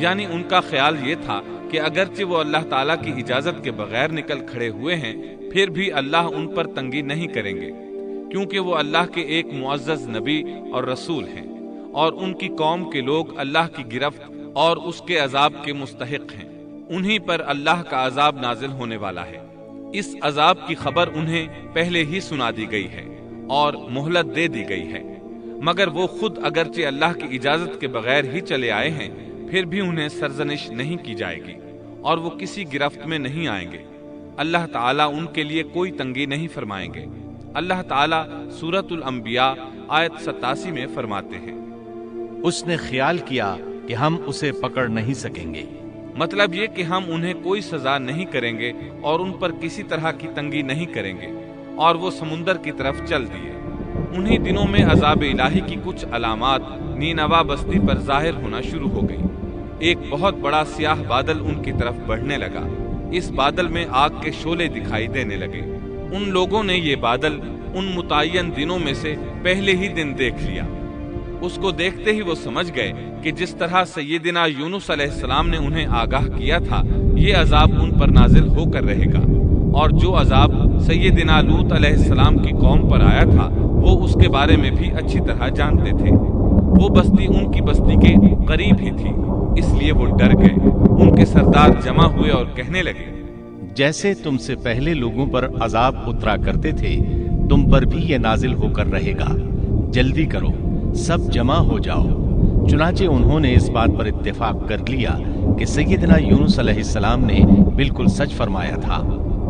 یعنی ان کا خیال یہ تھا کہ اگرچہ وہ اللہ تعالیٰ کی اجازت کے بغیر نکل کھڑے ہوئے ہیں پھر بھی اللہ ان پر تنگی نہیں کریں گے، کیونکہ وہ اللہ کے ایک معزز نبی اور رسول ہیں اور ان کی قوم کے لوگ اللہ کی گرفت اور اس کے عذاب کے مستحق ہیں۔ انہی پر اللہ کا عذاب نازل ہونے والا ہے۔ اس عذاب کی خبر انہیں پہلے ہی سنا دی گئی ہے اور مہلت دے دی گئی ہے، مگر وہ خود اگرچہ اللہ کی اجازت کے بغیر ہی چلے آئے ہیں پھر بھی انہیں سرزنش نہیں کی جائے گی اور وہ کسی گرفت میں نہیں آئیں گے۔ اللہ تعالیٰ ان کے لیے کوئی تنگی نہیں فرمائیں گے۔ اللہ تعالیٰ سورۃ الانبیاء آیت 87 میں فرماتے ہیں، اس نے خیال کیا کہ ہم اسے پکڑ نہیں سکیں گے۔ مطلب یہ کہ ہم انہیں کوئی سزا نہیں کریں گے اور ان پر کسی طرح کی تنگی نہیں کریں گے، اور وہ سمندر کی طرف چل دیے۔ انہی دنوں میں عذاب الہی کی کچھ علامات نینوا بستی پر ظاہر ہونا شروع ہو گئی۔ ایک بہت بڑا سیاہ بادل ان کی طرف بڑھنے لگا۔ اس بادل میں آگ کے شعلے دکھائی دینے لگے۔ ان لوگوں نے یہ بادل ان متعین دنوں میں سے پہلے ہی دن دیکھ لیا۔ اس کو دیکھتے ہی وہ سمجھ گئے کہ جس طرح سیدنا یونس علیہ السلام نے انہیں آگاہ کیا تھا یہ عذاب ان پر نازل ہو کر رہے گا، اور جو عذاب سیدنا لوط علیہ السلام کی قوم پر آیا تھا وہ اس کے بارے میں بھی اچھی طرح جانتے تھے۔ وہ بستی ان کی بستی کے قریب ہی تھی، اس لیے وہ ڈر گئے۔ ان کے سردار جمع ہوئے اور کہنے لگے، جیسے تم سے پہلے لوگوں پر عذاب اترا کرتے تھے تم پر بھی یہ نازل ہو کر رہے گا، جلدی کرو، سب جمع ہو جاؤ۔ چنانچہ انہوں نے اس بات پر اتفاق کر لیا کہ سیدنا یونس علیہ السلام نے بالکل سچ فرمایا تھا۔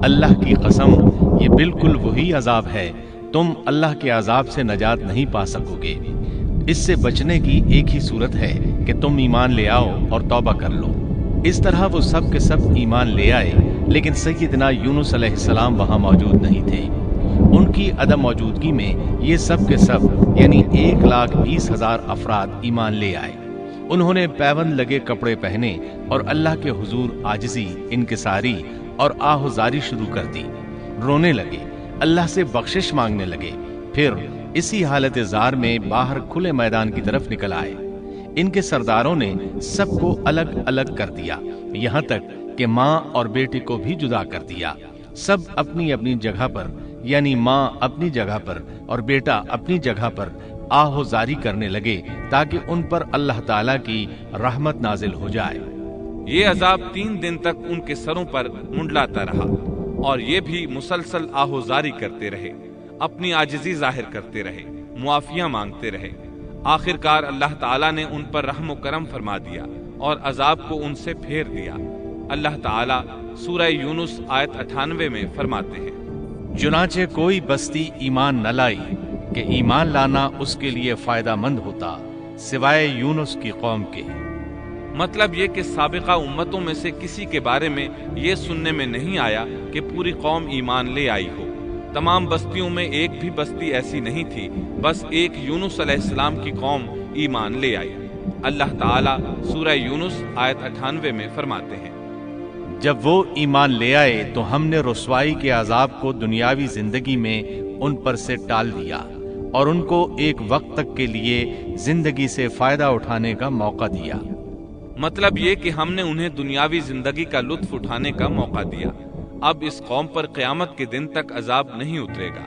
اللہ کی قسم، یہ بالکل وہی عذاب ہے، تم اللہ کے عذاب سے نجات نہیں پا سکو گے۔ اس سے بچنے کی ایک ہی صورت ہے کہ تم ایمان لے آؤ اور توبہ کر لو۔ اس طرح وہ سب کے سب ایمان لے آئے، لیکن سیدنا یونس علیہ السلام وہاں موجود نہیں تھے۔ ان کی عدم موجودگی میں یہ سب کے سب یعنی 1,20,000 افراد ایمان لے آئے۔ انہوں نے پیوند لگے کپڑے پہنے اور اللہ کے حضور عاجزی، انکساری اور آہوزاری شروع کر دی۔ رونے لگے، اللہ سے بخشش مانگنے لگے، پھر اسی حالت زار میں باہر کھلے میدان کی طرف نکل آئے۔ ان کے سرداروں نے سب کو الگ الگ کر دیا، یہاں تک کہ ماں اور بیٹے کو بھی جدا کر دیا۔ سب اپنی اپنی جگہ پر یعنی ماں اپنی جگہ پر اور بیٹا اپنی جگہ پر آہوزاری کرنے لگے تاکہ ان پر اللہ تعالیٰ کی رحمت نازل ہو جائے۔ یہ عذاب 3 دن تک ان کے سروں پر منڈلاتا رہا اور یہ بھی مسلسل آہوزاری کرتے رہے، اپنی عاجزی ظاہر کرتے رہے، معافیاں مانگتے رہے۔ آخرکار اللہ تعالیٰ نے ان پر رحم و کرم فرما دیا اور عذاب کو ان سے پھیر دیا۔ اللہ تعالیٰ سورہ یونس آیت 98 میں فرماتے ہیں، چنانچہ کوئی بستی ایمان نہ لائی کہ ایمان لانا اس کے لیے فائدہ مند ہوتا سوائے یونس کی قوم کے۔ مطلب یہ کہ سابقہ امتوں میں سے کسی کے بارے میں یہ سننے میں نہیں آیا کہ پوری قوم ایمان لے آئی ہو۔ تمام بستیوں میں ایک بھی بستی ایسی نہیں تھی، بس ایک یونس علیہ السلام کی قوم ایمان لے آئی۔ اللہ تعالیٰ سورہ یونس آیت 98 میں فرماتے ہیں، جب وہ ایمان لے آئے تو ہم نے رسوائی کے عذاب کو دنیاوی زندگی میں ان پر سے ٹال دیا اور ان کو ایک وقت تک کے لیے زندگی سے فائدہ اٹھانے کا موقع دیا۔ مطلب یہ کہ ہم نے انہیں دنیاوی زندگی کا لطف اٹھانے کا موقع دیا۔ اب اس قوم پر قیامت کے دن تک عذاب نہیں اترے گا۔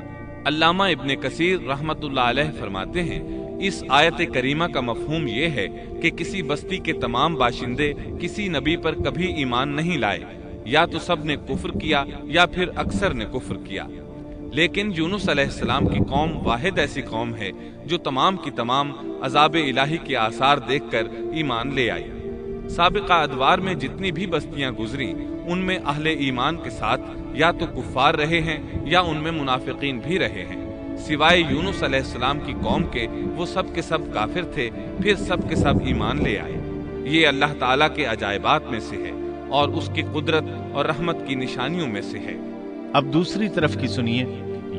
علامہ ابن کثیر رحمت اللہ علیہ فرماتے ہیں، اس آیت کریمہ کا مفہوم یہ ہے کہ کسی بستی کے تمام باشندے کسی نبی پر کبھی ایمان نہیں لائے، یا تو سب نے کفر کیا یا پھر اکثر نے کفر کیا۔ لیکن یونس علیہ السلام کی قوم واحد ایسی قوم ہے جو تمام کی تمام عذاب الہی کے آثار دیکھ کر ایمان لے آئی۔ سابقہ ادوار میں جتنی بھی بستیاں گزری ان میں اہل ایمان کے ساتھ یا تو کفار رہے ہیں یا ان میں منافقین بھی رہے ہیں۔ سوائے یونس علیہ السلام کی قوم کے وہ سب کے سب کافر تھے، پھر سب کے سب ایمان لے آئے۔ یہ اللہ تعالیٰ کے عجائبات میں سے ہے اور اس کی قدرت اور رحمت کی نشانیوں میں سے ہے۔ اب دوسری طرف کی سنیے،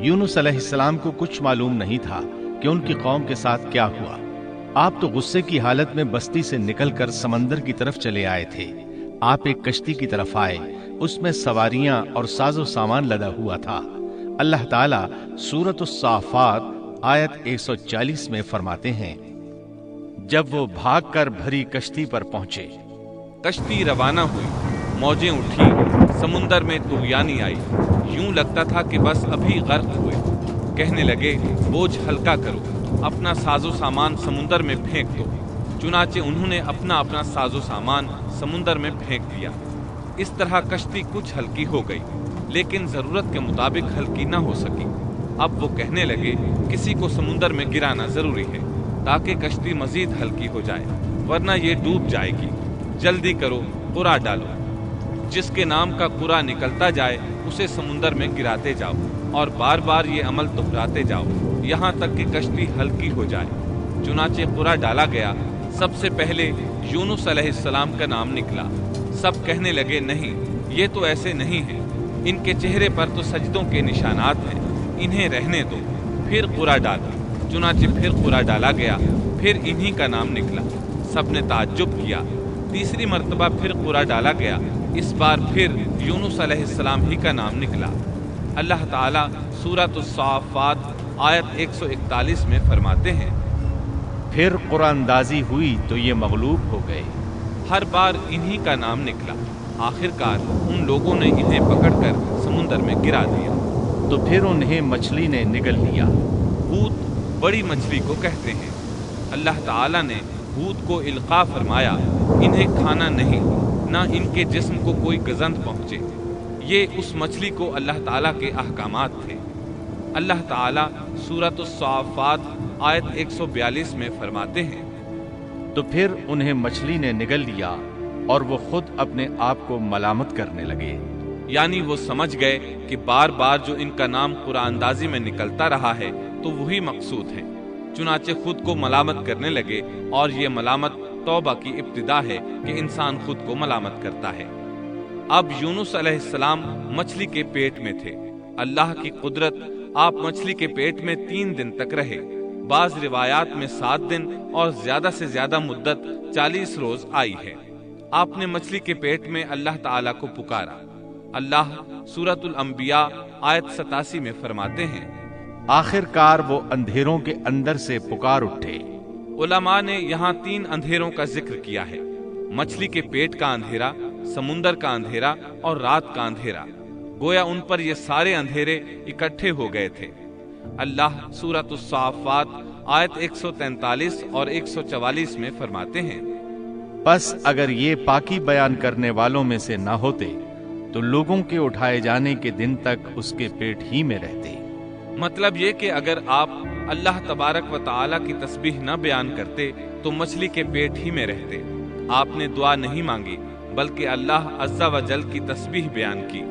یونس علیہ السلام کو کچھ معلوم نہیں تھا کہ ان کی قوم کے ساتھ کیا ہوا۔ آپ تو غصے کی حالت میں بستی سے نکل کر سمندر کی طرف چلے آئے تھے۔ آپ ایک کشتی کی طرف آئے، اس میں سواریاں اور ساز و سامان لدا ہوا تھا۔ اللہ تعالیٰ سورۃ الصافات آیت 140 میں فرماتے ہیں، جب وہ بھاگ کر بھری کشتی پر پہنچے کشتی روانہ ہوئی، موجیں اٹھی، سمندر میں طغیانی آئی، یوں لگتا تھا کہ بس ابھی غرق ہوئے۔ کہنے لگے بوجھ ہلکا کرو، اپنا ساز و سامان سمندر میں پھینک دو۔ چنانچہ انہوں نے اپنا ساز و سامان سمندر میں پھینک دیا۔ اس طرح کشتی کچھ ہلکی ہو گئی، لیکن ضرورت کے مطابق ہلکی نہ ہو سکی۔ اب وہ کہنے لگے کسی کو سمندر میں گرانا ضروری ہے تاکہ کشتی مزید ہلکی ہو جائے، ورنہ یہ ڈوب جائے گی۔ جلدی کرو، قرع ڈالو۔ جس کے نام کا قرع نکلتا جائے اسے سمندر میں گراتے جاؤ اور بار بار یہ عمل دہراتے جاؤ یہاں تک کہ کشتی ہلکی ہو جائے۔ چنانچہ قرع ڈالا گیا۔ سب سے پہلے یونس علیہ السلام کا نام نکلا۔ سب کہنے لگے نہیں، یہ تو ایسے نہیں ہے، ان کے چہرے پر تو سجدوں کے نشانات ہیں، انہیں رہنے دو۔ پھر قرع ڈالا، چنانچہ پھر قرع ڈالا گیا، پھر انہی کا نام نکلا۔ سب نے تعجب کیا۔ تیسری مرتبہ پھر قرع ڈالا گیا، اس بار پھر یونس علیہ السلام ہی کا نام نکلا۔ اللہ تعالیٰ سورۃ الصافات آیت 141 میں فرماتے ہیں، پھر قرآن اندازی ہوئی تو یہ مغلوب ہو گئے۔ ہر بار انہی کا نام نکلا۔ آخرکار ان لوگوں نے انہیں پکڑ کر سمندر میں گرا دیا۔ تو پھر انہیں مچھلی نے نگل لیا۔ حوت بڑی مچھلی کو کہتے ہیں۔ اللہ تعالیٰ نے حوت کو القاء فرمایا، انہیں کھانا نہیں، نہ ان کے جسم کو کوئی گزند پہنچے۔ یہ اس مچھلی کو اللہ تعالیٰ کے احکامات تھے۔ اللہ تعالیٰ سورۃ الصافات آیت 142 میں فرماتے ہیں، تو پھر انہیں مچھلی نے نگل لیا اور وہ خود اپنے آپ کو ملامت کرنے لگے۔ یعنی وہ سمجھ گئے کہ بار بار جو ان کا نام قرآن اندازی میں نکلتا رہا ہے تو وہی مقصود ہے، چنانچہ خود کو ملامت کرنے لگے۔ اور یہ ملامت توبہ کی ابتدا ہے کہ انسان خود کو ملامت کرتا ہے۔ اب یونس علیہ السلام مچھلی کے پیٹ میں تھے۔ اللہ کی قدرت، آپ مچھلی کے پیٹ میں 3 دن تک رہے۔ بعض روایات میں 7 دن اور زیادہ سے زیادہ مدت 40 روز آئی ہے۔ آپ نے مچھلی کے پیٹ میں اللہ تعالیٰ کو پکارا۔ اللہ سورۃ الانبیاء آیت 87 میں فرماتے ہیں، آخر کار وہ اندھیروں کے اندر سے پکار اٹھے۔ علماء نے یہاں 3 اندھیروں کا ذکر کیا ہے، مچھلی کے پیٹ کا اندھیرا، سمندر کا اندھیرا اور رات کا اندھیرا۔ گویا ان پر یہ سارے اندھیرے اکٹھے ہو گئے تھے۔ اللہ سورۃ الصافات آیت 143 اور 144 میں فرماتے ہیں، پس اگر یہ پاکی بیان کرنے والوں میں سے نہ ہوتے تو لوگوں کے اٹھائے جانے کے دن تک اس کے پیٹ ہی میں رہتے۔ مطلب یہ کہ اگر آپ اللہ تبارک و تعالیٰ کی تسبیح نہ بیان کرتے تو مچھلی کے پیٹ ہی میں رہتے۔ آپ نے دعا نہیں مانگی بلکہ اللہ عز و جل کی تسبیح بیان کی۔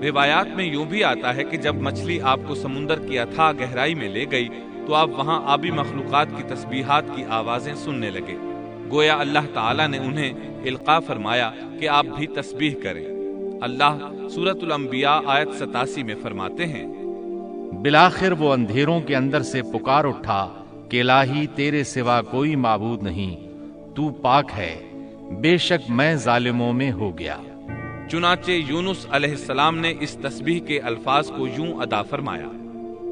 روایات میں یوں بھی آتا ہے کہ جب مچھلی آپ کو سمندر کی اتھاہ گہرائی میں لے گئی تو آپ وہاں آبی مخلوقات کی تسبیحات کی آوازیں سننے لگے۔ گویا اللہ تعالیٰ نے انہیں القاء فرمایا کہ آپ بھی تسبیح کریں۔ اللہ سورۃ الانبیاء آیت 87 میں فرماتے ہیں، بالآخر وہ اندھیروں کے اندر سے پکار اٹھا کہ الہی تیرے سوا کوئی معبود نہیں، تو پاک ہے، بے شک میں ظالموں میں ہو گیا۔ چنانچہ یونس علیہ السلام نے اس تسبیح کے الفاظ کو یوں ادا فرمایا۔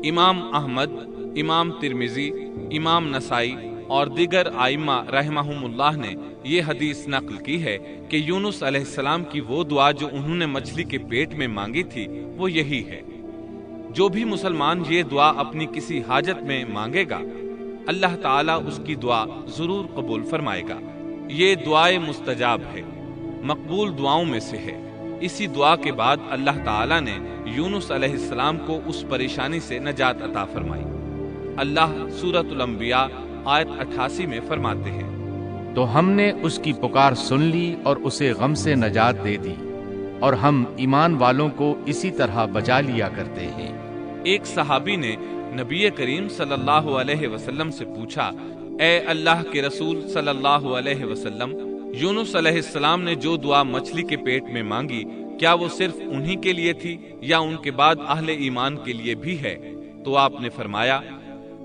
امام احمد، امام ترمذی، امام نسائی اور دیگر ائمہ رحمہم اللہ نے یہ حدیث نقل کی ہے کہ یونس علیہ السلام کی وہ دعا جو انہوں نے مچھلی کے پیٹ میں مانگی تھی وہ یہی ہے۔ جو بھی مسلمان یہ دعا اپنی کسی حاجت میں مانگے گا، اللہ تعالیٰ اس کی دعا ضرور قبول فرمائے گا۔ یہ دعائے مستجاب ہے، مقبول دعاؤں میں سے ہے۔ اسی دعا کے بعد اللہ تعالیٰ نے یونس علیہ السلام کو اس پریشانی سے نجات عطا فرمائی۔ اللہ سورۃ الانبیاء آیت 88 میں فرماتے ہیں، تو ہم نے اس کی پکار سن لی اور اسے غم سے نجات دے دی، اور ہم ایمان والوں کو اسی طرح بچا لیا کرتے ہیں۔ ایک صحابی نے نبی کریم صلی اللہ علیہ وسلم سے پوچھا، اے اللہ کے رسول صلی اللہ علیہ وسلم، یونس علیہ السلام نے جو دعا مچھلی کے پیٹ میں مانگی، کیا وہ صرف انہی کے لیے تھی یا ان کے بعد اہل ایمان کے لیے بھی ہے؟ تو آپ نے فرمایا،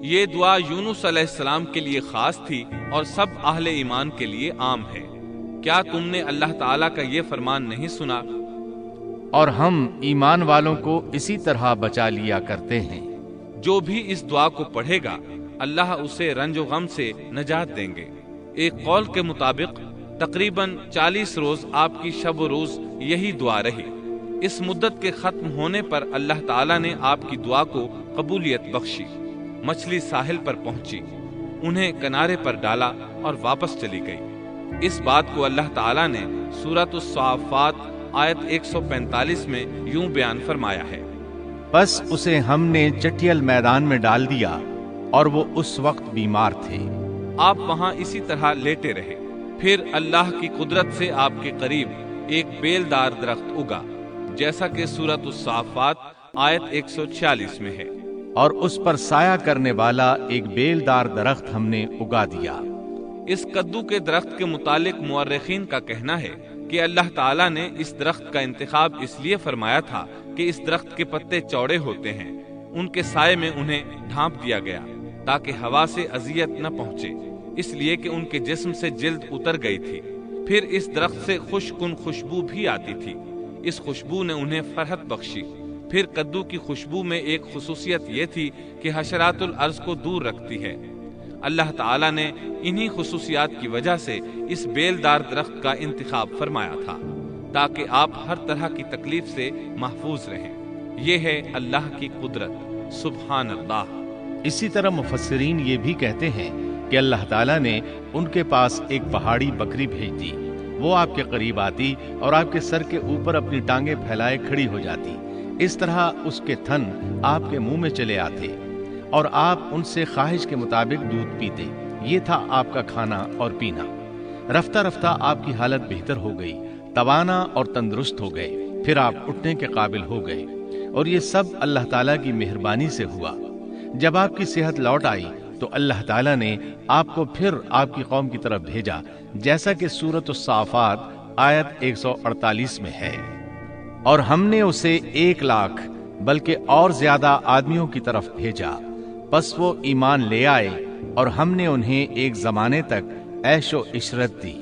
یہ دعا یونس علیہ السلام کے لیے خاص تھی اور سب اہل ایمان کے لیے عام ہے۔ کیا تم نے اللہ تعالیٰ کا یہ فرمان نہیں سنا؟ اور ہم ایمان والوں کو اسی طرح بچا لیا کرتے ہیں۔ جو بھی اس دعا کو پڑھے گا اللہ اسے رنج و غم سے نجات دیں گے۔ ایک قول کے مطابق تقریباً 40 روز آپ کی شب و روز یہی دعا رہی۔ اس مدت کے ختم ہونے پر اللہ تعالیٰ نے آپ کی دعا کو قبولیت بخشی۔ مچھلی ساحل پر پہنچی، انہیں کنارے پر ڈالا اور واپس چلی گئی۔ اس بات کو اللہ تعالیٰ نے سورۃ الصافات آیت 145 میں یوں بیان فرمایا ہے، بس اسے ہم نے چٹیل میدان میں ڈال دیا اور وہ اس وقت بیمار تھے۔ آپ وہاں اسی طرح لیٹے رہے، پھر اللہ کی قدرت سے آپ کے قریب ایک بیل دار درخت اگا، جیسا کہ سورۃ الصافات آیت 146 میں ہے، اور اس پر سایہ کرنے والا ایک بیل دار درخت ہم نے اگا دیا۔ اس کدو کے درخت کے متعلق مورخین کا کہنا ہے کہ اللہ تعالیٰ نے اس درخت کا انتخاب اس لیے فرمایا تھا کہ اس درخت کے پتے چوڑے ہوتے ہیں، ان کے سائے میں انہیں ڈھانپ دیا گیا تاکہ ہوا سے اذیت نہ پہنچے، اس لیے کہ ان کے جسم سے جلد اتر گئی تھی۔ پھر اس درخت سے خوشکن خوشبو بھی آتی تھی، اس خوشبو نے انہیں فرحت بخشی۔ پھر کدو کی خوشبو میں ایک خصوصیت یہ تھی کہ حشرات الارض کو دور رکھتی ہے۔ اللہ تعالیٰ نے انہی خصوصیات کی وجہ سے اس بیل دار درخت کا انتخاب فرمایا تھا تاکہ آپ ہر طرح کی تکلیف سے محفوظ رہیں۔ یہ ہے اللہ کی قدرت، سبحان اللہ۔ اسی طرح مفسرین یہ بھی کہتے ہیں کہ اللہ تعالیٰ نے ان کے پاس ایک پہاڑی بکری بھیج دی، وہ آپ کے قریب آتی اور آپ کے سر کے اوپر اپنی ٹانگیں پھیلائے کھڑی ہو جاتی۔ اس طرح اس کے تھن آپ کے منہ میں چلے آتے اور آپ ان سے خواہش کے مطابق دودھ پیتے۔ یہ تھا آپ کا کھانا اور پینا۔ رفتہ رفتہ آپ کی حالت بہتر ہو گئی، توانا اور تندرست ہو گئے، پھر آپ اٹھنے کے قابل ہو گئے، اور یہ سب اللہ تعالیٰ کی مہربانی سے ہوا۔ جب آپ کی صحت لوٹ آئی تو اللہ تعالیٰ نے آپ کو پھر آپ کی قوم کی طرف بھیجا، جیسا کہ سورۃ الصافات آیت 148 میں ہے، اور ہم نے اسے 1,00,000 بلکہ اور زیادہ آدمیوں کی طرف بھیجا، پس وہ ایمان لے آئے اور ہم نے انہیں ایک زمانے تک عیش و عشرت دی۔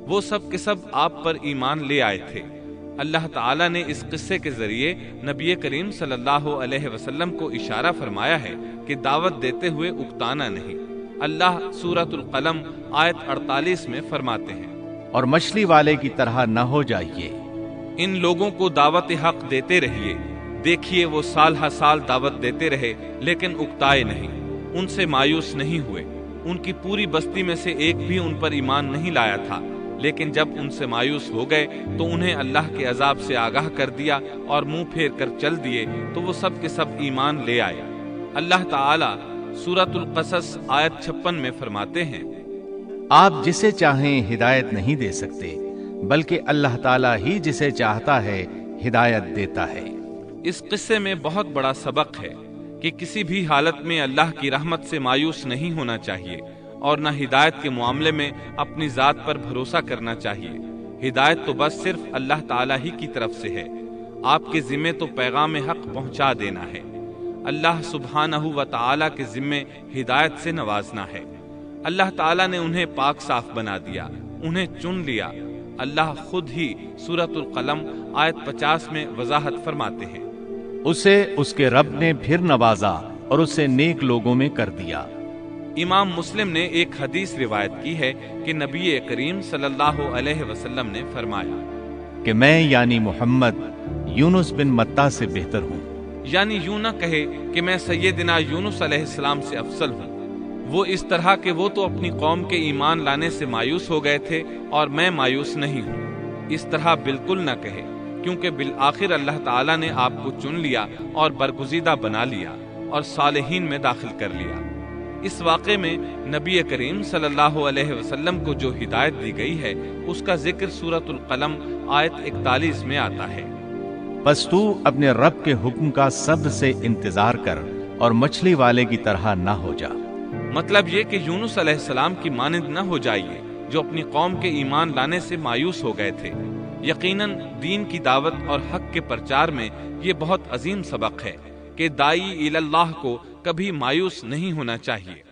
وہ سب کے سب آپ پر ایمان لے آئے تھے۔ اللہ تعالیٰ نے اس قصے کے ذریعے نبی کریم صلی اللہ علیہ وسلم کو اشارہ فرمایا ہے کہ دعوت دیتے ہوئے اکتانا نہیں۔ اللہ سورۃ القلم آیت 48 میں فرماتے ہیں، اور مچھلی والے کی طرح نہ ہو جائیے۔ ان لوگوں کو دعوت حق دیتے رہیے، دیکھیے وہ سال ہر سال دعوت دیتے رہے لیکن اکتائے نہیں، ان سے مایوس نہیں ہوئے۔ ان کی پوری بستی میں سے ایک بھی ان پر ایمان نہیں لایا تھا، لیکن جب ان سے مایوس ہو گئے تو انہیں اللہ کے عذاب سے آگاہ کر دیا اور منہ پھیر کر چل دیے تو وہ سب کے سب ایمان لے آئے۔ اللہ تعالیٰ سورۃ القصص آیت 56 میں فرماتے ہیں، آپ جسے چاہیں ہدایت نہیں دے سکتے، بلکہ اللہ تعالیٰ ہی جسے چاہتا ہے ہدایت دیتا ہے۔ اس قصے میں بہت بڑا سبق ہے کہ کسی بھی حالت میں اللہ کی رحمت سے مایوس نہیں ہونا چاہیے اور نہ ہدایت کے معاملے میں اپنی ذات پر بھروسہ کرنا چاہیے۔ ہدایت تو بس صرف اللہ تعالیٰ ہی کی طرف سے ہے، آپ کے ذمے تو پیغام حق پہنچا دینا ہے۔ اللہ سبحانہ و تعالیٰ کے ذمے ہدایت سے نوازنا ہے۔ اللہ تعالیٰ نے انہیں پاک صاف بنا دیا، انہیں چن لیا۔ اللہ خود ہی سورۃ القلم آیت 50 میں وضاحت فرماتے ہیں، اسے اس کے رب نے پھر نوازا اور اسے نیک لوگوں میں کر دیا۔ امام مسلم نے ایک حدیث روایت کی ہے کہ نبی کریم صلی اللہ علیہ وسلم نے فرمایا کہ میں یعنی محمد یونس بن متیٰ سے بہتر ہوں، یعنی یوں نہ کہے کہ میں سیدنا یونس علیہ السلام سے افضل ہوں، وہ اس طرح کہ وہ تو اپنی قوم کے ایمان لانے سے مایوس ہو گئے تھے اور میں مایوس نہیں ہوں، اس طرح بالکل نہ کہے، کیونکہ بالآخر اللہ تعالیٰ نے آپ کو چن لیا اور برگزیدہ بنا لیا اور صالحین میں داخل کر لیا۔ اس واقعے میں نبی کریم صلی اللہ علیہ وسلم کو جو ہدایت دی گئی ہے اس کا ذکر سورۃ القلم آیت 41 میں آتا ہے، پس تو اپنے رب کے حکم کا صبر سے انتظار کر اور مچھلی والے کی طرح نہ ہو جا۔ مطلب یہ کہ یونس علیہ السلام کی مانند نہ ہو جائیے جو اپنی قوم کے ایمان لانے سے مایوس ہو گئے تھے۔ یقیناً دین کی دعوت اور حق کے پرچار میں یہ بہت عظیم سبق ہے کہ داعی الی اللہ کو کبھی مایوس نہیں ہونا چاہیے۔